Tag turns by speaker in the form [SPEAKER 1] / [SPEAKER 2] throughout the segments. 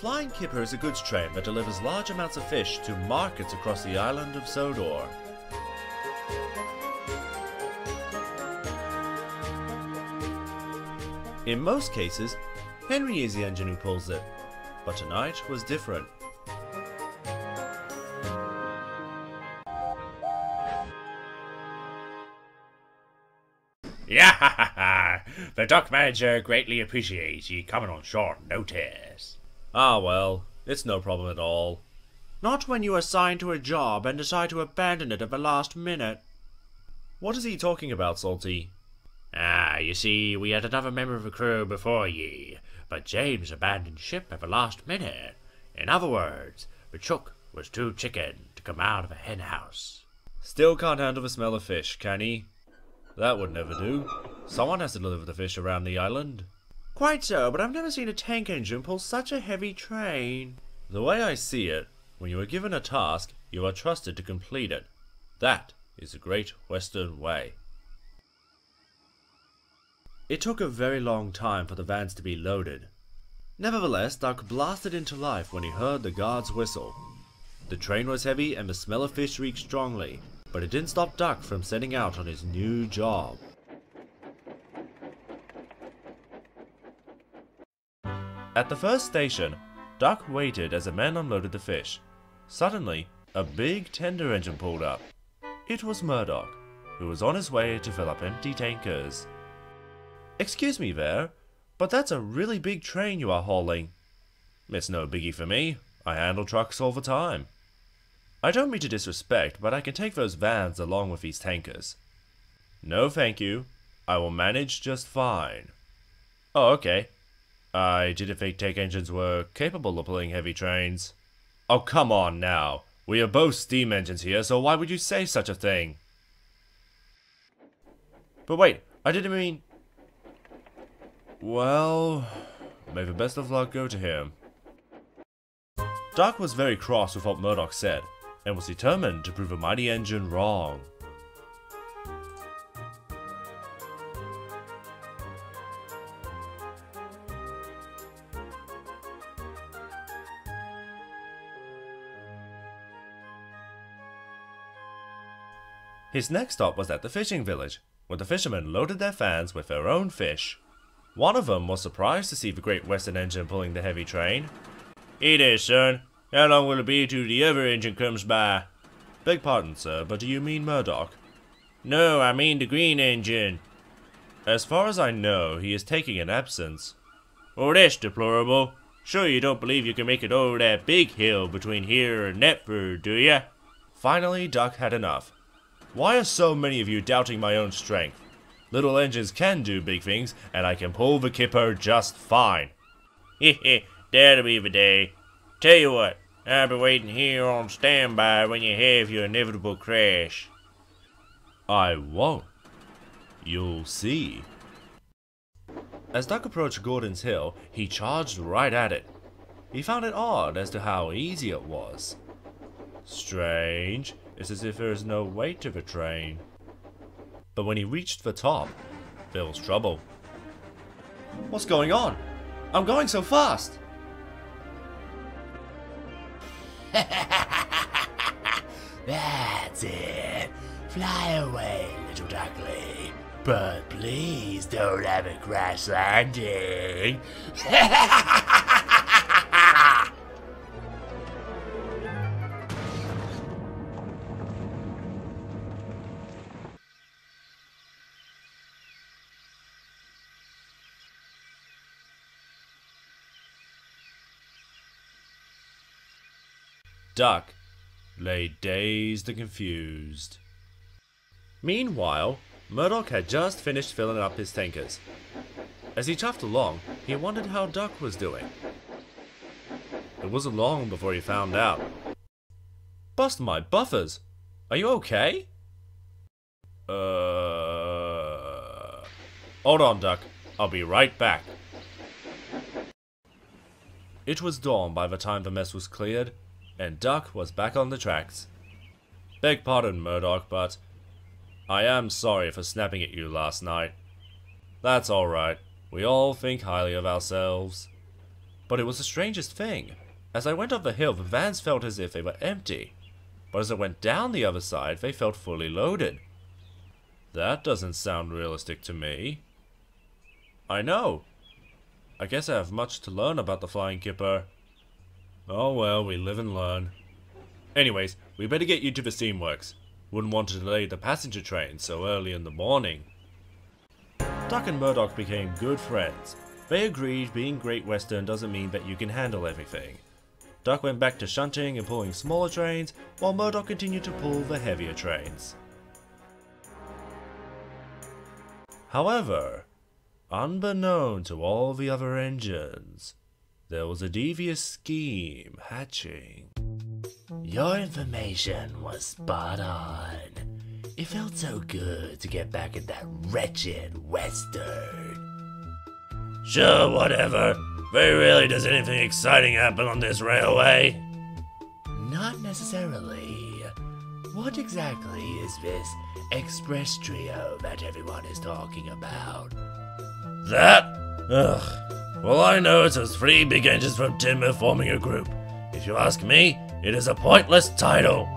[SPEAKER 1] Flying Kipper is a goods train that delivers large amounts of fish to markets across the island of Sodor. In most cases, Henry is the engine who pulls it, but tonight was different.
[SPEAKER 2] Yeah, the dock manager greatly appreciates ye coming on short notice.
[SPEAKER 1] Ah well, it's no problem at all. Not when you are assigned to a job and decide to abandon it at the last minute. What is he talking about, Salty?
[SPEAKER 2] You see, we had another member of the crew before ye, but James abandoned ship at the last minute. In other words, the chook was too chicken to come out of a hen house.
[SPEAKER 1] Still can't handle the smell of fish, can he? That would never do. Someone has to deliver the fish around the island. Quite so, but I've never seen a tank engine pull such a heavy train. The way I see it, when you are given a task, you are trusted to complete it. That is the Great Western Way. It took a very long time for the vans to be loaded. Nevertheless, Duck blasted into life when he heard the guard's whistle. The train was heavy and the smell of fish reeked strongly, but it didn't stop Duck from setting out on his new job. At the first station, Duck waited as the men unloaded the fish. Suddenly, a big tender engine pulled up. It was Murdoch, who was on his way to fill up empty tankers. Excuse me there, but that's a really big train you are hauling. It's no biggie for me. I handle trucks all the time. I don't mean to disrespect, but I can take those vans along with these tankers. No thank you. I will manage just fine. Oh, okay. I didn't think tank engines were capable of pulling heavy trains. Oh, come on now. We are both steam engines here, so why would you say such a thing? But wait, I didn't mean... Well, may the best of luck go to him. Duck was very cross with what Murdoch said, and was determined to prove the mighty engine wrong. His next stop was at the fishing village, where the fishermen loaded their fans with their own fish. One of them was surprised to see the Great Western engine pulling the heavy train.
[SPEAKER 2] Hey there, son. How long will it be till the other engine comes by?
[SPEAKER 1] Beg pardon, sir, but do you mean Murdoch?
[SPEAKER 2] No, I mean the green engine.
[SPEAKER 1] As far as I know, he is taking an absence.
[SPEAKER 2] Oh, that's deplorable. Sure you don't believe you can make it over that big hill between here and Netford, do ya?
[SPEAKER 1] Finally, Duck had enough. Why are so many of you doubting my own strength? Little engines can do big things, and I can pull the Kipper just fine.
[SPEAKER 2] Heh, that'll be the day. Tell you what, I'll be waiting here on standby when you have your inevitable crash.
[SPEAKER 1] I won't. You'll see. As Duck approached Gordon's Hill, he charged right at it. He found it odd as to how easy it was. Strange. It's as if there is no weight to the train. But when he reached the top, there was trouble. What's going on? I'm going so fast!
[SPEAKER 3] That's it. Fly away, little duckling. But please don't have a crash landing.
[SPEAKER 1] Duck lay dazed and confused. Meanwhile, Murdoch had just finished filling up his tankers. As he chuffed along, he wondered how Duck was doing. It wasn't long before he found out. Bust my buffers! Are you okay? Hold on, Duck. I'll be right back. It was dawn by the time the mess was cleared, and Duck was back on the tracks. Beg pardon, Murdoch, but I am sorry for snapping at you last night. That's alright. We all think highly of ourselves. But it was the strangest thing. As I went up the hill, the vans felt as if they were empty. But as I went down the other side, they felt fully loaded. That doesn't sound realistic to me. I know. I guess I have much to learn about the Flying Kipper. Oh well, we live and learn. Anyways, we better get you to the steamworks. Wouldn't want to delay the passenger train so early in the morning. Duck and Murdoch became good friends. They agreed being Great Western doesn't mean that you can handle everything. Duck went back to shunting and pulling smaller trains, while Murdoch continued to pull the heavier trains. However, unbeknown to all the other engines, there was a devious scheme hatching.
[SPEAKER 3] Your information was spot on. It felt so good to get back at that wretched Western.
[SPEAKER 2] Sure, whatever. Very rarely does anything exciting happen on this railway.
[SPEAKER 3] Not necessarily. What exactly is this express trio that everyone is talking about?
[SPEAKER 2] That? Ugh. Well, I know it's those 3 big engines from Timber forming a group. If you ask me, it is a pointless title.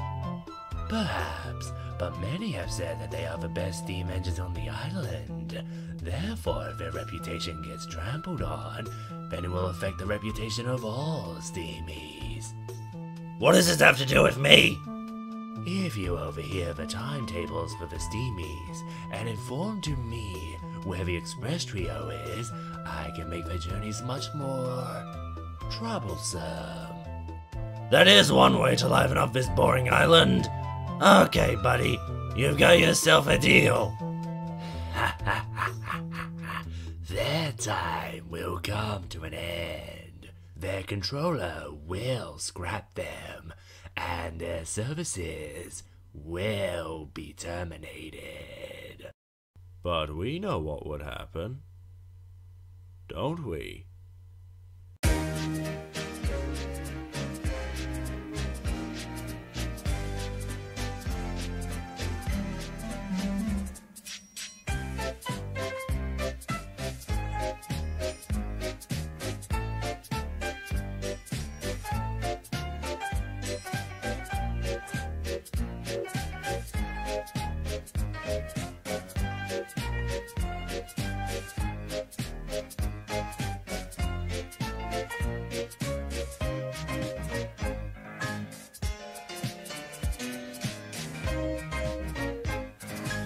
[SPEAKER 3] Perhaps, but many have said that they are the best steam engines on the island. Therefore, if their reputation gets trampled on, then it will affect the reputation of all steamies.
[SPEAKER 2] What does this have to do with me?
[SPEAKER 3] If you overhear the timetables for the steamies and inform to me where the express trio is, I can make the journeys much more troublesome.
[SPEAKER 2] That is one way to liven up this boring island. Okay, buddy, you've got yourself a deal.
[SPEAKER 3] Their time will come to an end. Their controller will scrap them, and their services will be terminated.
[SPEAKER 1] But we know what would happen. Don't we?